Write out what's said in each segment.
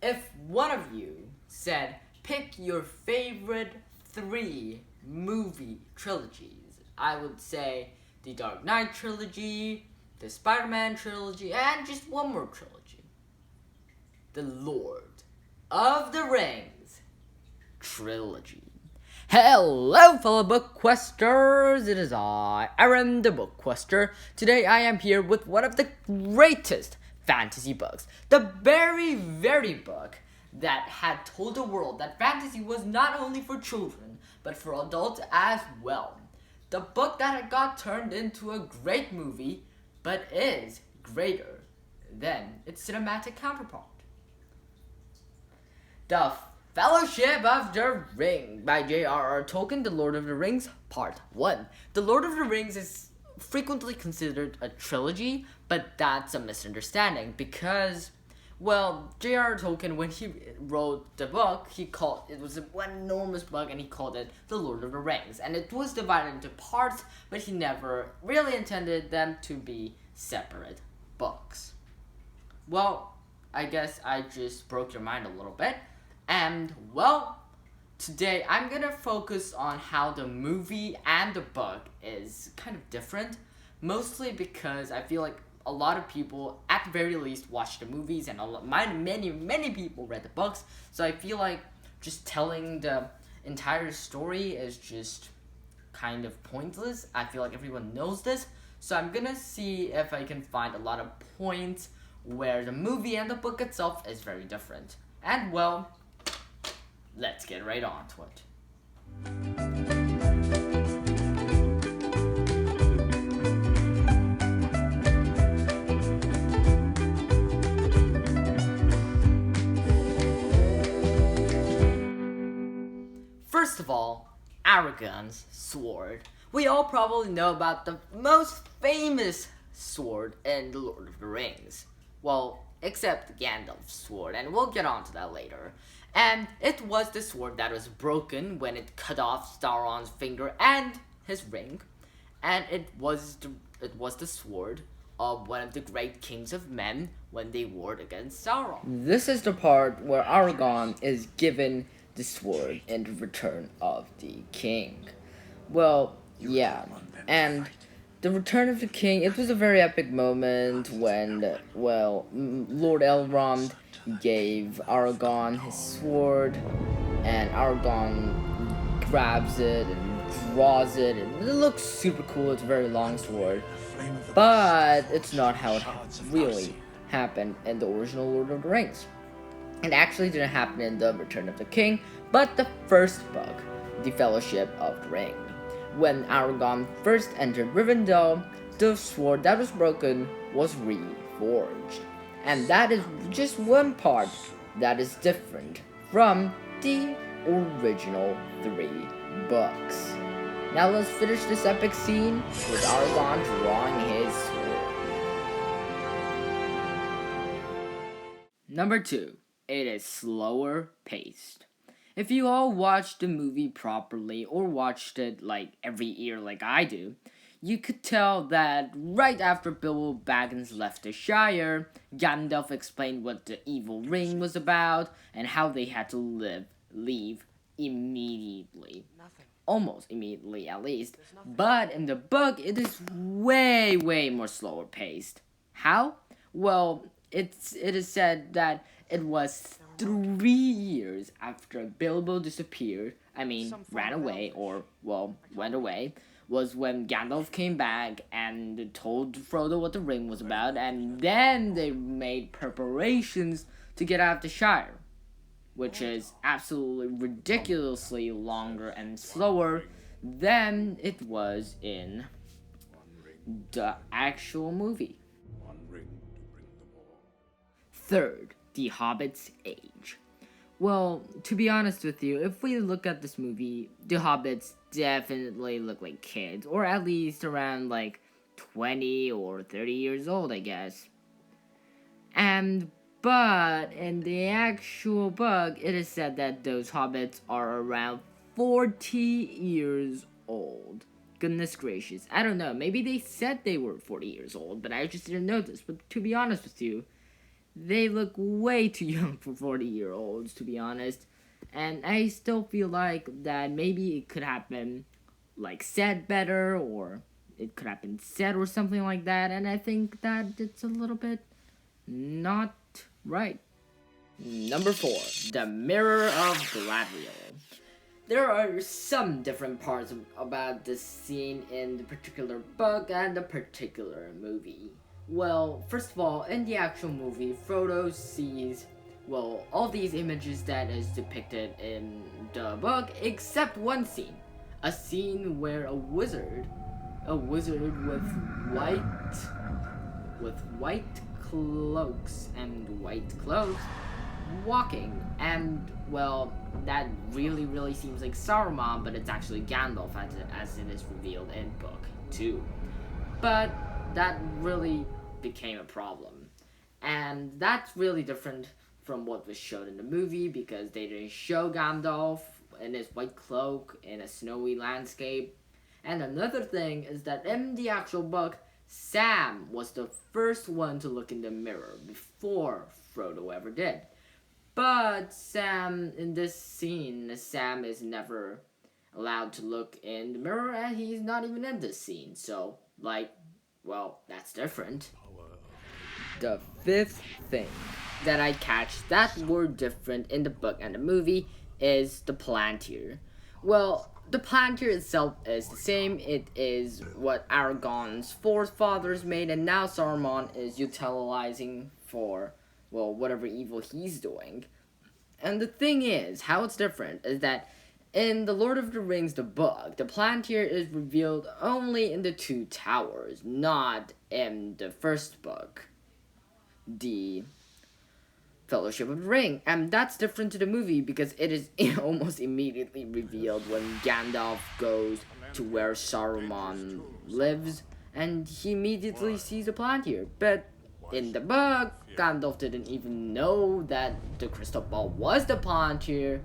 If one of you said, pick your favorite 3 movie trilogies, I would say the Dark Knight trilogy, the Spider-Man trilogy, and just one more trilogy. The Lord of the Rings trilogy. Hello, fellow BookQuesters! It is I, Aaron the BookQuester. Today I am here with one of the greatest fantasy books. The very, very book that had told the world that fantasy was not only for children, but for adults as well. The book that got turned into a great movie, but is greater than its cinematic counterpart. The Fellowship of the Ring by J.R.R. Tolkien, The Lord of the Rings, Part 1. The Lord of the Rings is frequently considered a trilogy, but that's a misunderstanding because, well, J.R.R. Tolkien, when he wrote the book, it was one enormous book and he called it The Lord of the Rings. And it was divided into parts, but he never really intended them to be separate books. Well, I guess I just broke your mind a little bit. And, well, today I'm going to focus on how the movie and the book is kind of different. Mostly because I feel like a lot of people, at the very least, watch the movies and many people read the books. So I feel like just telling the entire story is just kind of pointless. I feel like everyone knows this. So I'm going to see if I can find a lot of points where the movie and the book itself is very different. And, well, let's get right on to it. First of all, Aragorn's sword. We all probably know about the most famous sword in The Lord of the Rings. Well, except Gandalf's sword, and we'll get on to that later. And it was the sword that was broken when it cut off Sauron's finger and his ring. And it was the sword of one of the great kings of men when they warred against Sauron. This is the part where Aragorn is given the sword in return of the king. Well, yeah, and the Return of the King, it was a very epic moment when, well, Lord Elrond gave Aragorn his sword, and Aragorn grabs it and draws it, and it looks super cool. It's a very long sword, but it's not how it really happened in the original Lord of the Rings. It actually didn't happen in the Return of the King, but the first book, The Fellowship of the Ring. When Aragorn first entered Rivendell, the sword that was broken was reforged. And that is just one part that is different from the original 3 books. Now let's finish this epic scene with Aragorn drawing his sword. Number 2. It is slower paced. If you all watched the movie properly or watched it like every year like I do, you could tell that right after Bilbo Baggins left the Shire, Gandalf explained what the evil ring was about and how they had to leave immediately. Almost immediately at least. But in the book, it is way more slower paced. How? Well, it is said that it was 3 years after Bilbo disappeared, ran away, or, well, went away, was when Gandalf came back and told Frodo what the ring was about, and then they made preparations to get out of the Shire, which is absolutely ridiculously longer and slower than it was in the actual movie. Third, The Hobbit's age. Well, to be honest with you, if we look at this movie, the Hobbits definitely look like kids, or at least around like 20 or 30 years old, I guess. But in the actual book, it is said that those hobbits are around 40 years old. Goodness gracious. I don't know. Maybe they said they were 40 years old, but I just didn't notice. But to be honest with you, they look way too young for 40-year-olds, to be honest. And I still feel like that maybe it could have been like said better, or it could have been said or something like that. And I think that it's a little bit not right. Number 4, The Mirror of Galadriel. There are some different parts about this scene in the particular book and the particular movie. Well, first of all, in the actual movie, Frodo sees, well, all these images that is depicted in the book, except one scene. A scene where a wizard with white cloaks and white clothes walking, and well, that really seems like Saruman, but it's actually Gandalf as it is revealed in book 2. But that really became a problem, and that's really different from what was showed in the movie, because they didn't show Gandalf in his white cloak in a snowy landscape. And another thing is that in the actual book, Sam was the first one to look in the mirror before Frodo ever did. But Sam, in this scene, Sam is never allowed to look in the mirror, and he's not even in this scene. So, well, that's different. The 5th thing that I catch that were different in the book and the movie is the Palantir. Well, the Palantir itself is the same. It is what Aragorn's forefathers made, and now Saruman is utilizing for, well, whatever evil he's doing. And the thing is, how it's different is that in The Lord of the Rings, the book, the Palantir is revealed only in the Two Towers, not in the first book, the Fellowship of the Ring. And that's different to the movie because it is almost immediately revealed when Gandalf goes to where Saruman lives, and he immediately sees the Palantir. But in the book, Gandalf didn't even know that the crystal ball was the Palantir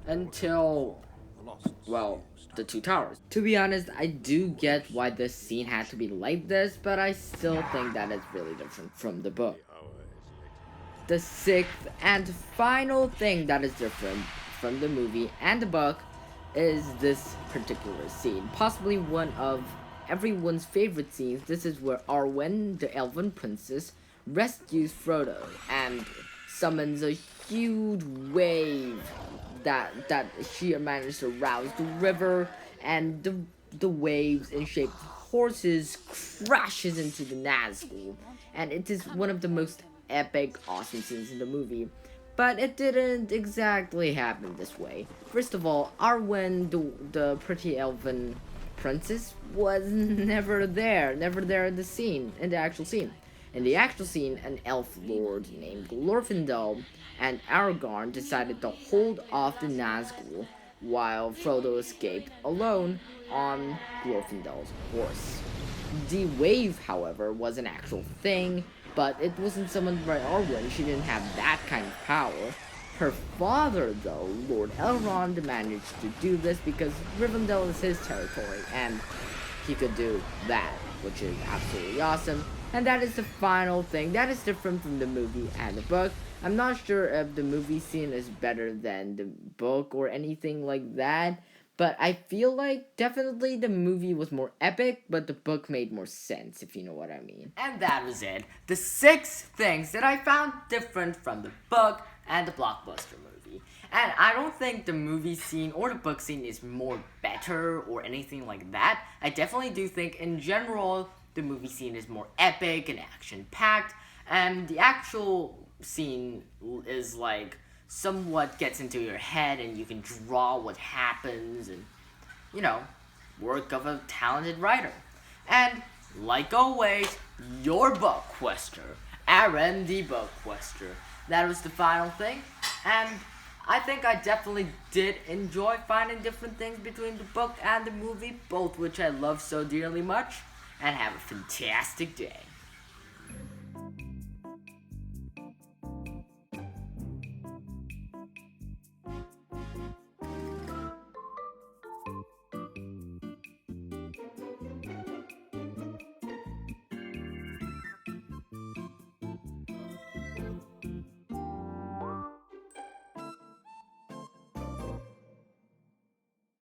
until, well, the Two Towers. To be honest, I do get why this scene had to be like this, but I still think that it's really different from the book. The 6th and final thing that is different from the movie and the book is this particular scene. Possibly one of everyone's favorite scenes. This is where Arwen, the elven princess, rescues Frodo and summons a huge wave that she managed to rouse the river, and the waves in shape of horses crashes into the Nazgul, and it is one of the most epic, awesome scenes in the movie. But it didn't exactly happen this way. First of all, Arwen, the pretty elven princess, was never there in the actual scene. In the actual scene, an elf lord named Glorfindel and Aragorn decided to hold off the Nazgul while Frodo escaped alone on Glorfindel's horse. The wave, however, was an actual thing, but it wasn't summoned by Arwen. She didn't have that kind of power. Her father, though, Lord Elrond, managed to do this because Rivendell is his territory, and he could do that, which is absolutely awesome. And that is the final thing. That is different from the movie and the book. I'm not sure if the movie scene is better than the book or anything like that, but I feel like definitely the movie was more epic, but the book made more sense, if you know what I mean. And that was it. The 6 things that I found different from the book and the blockbuster movie. And I don't think the movie scene or the book scene is more better or anything like that. I definitely do think in general the movie scene is more epic and action-packed, and the actual scene is like somewhat gets into your head and you can draw what happens, and work of a talented writer. And like always, your BookQuester, Aaron the BookQuester. That was the final thing, and I think I definitely did enjoy finding different things between the book and the movie, both which I love so dearly much. And have a fantastic day.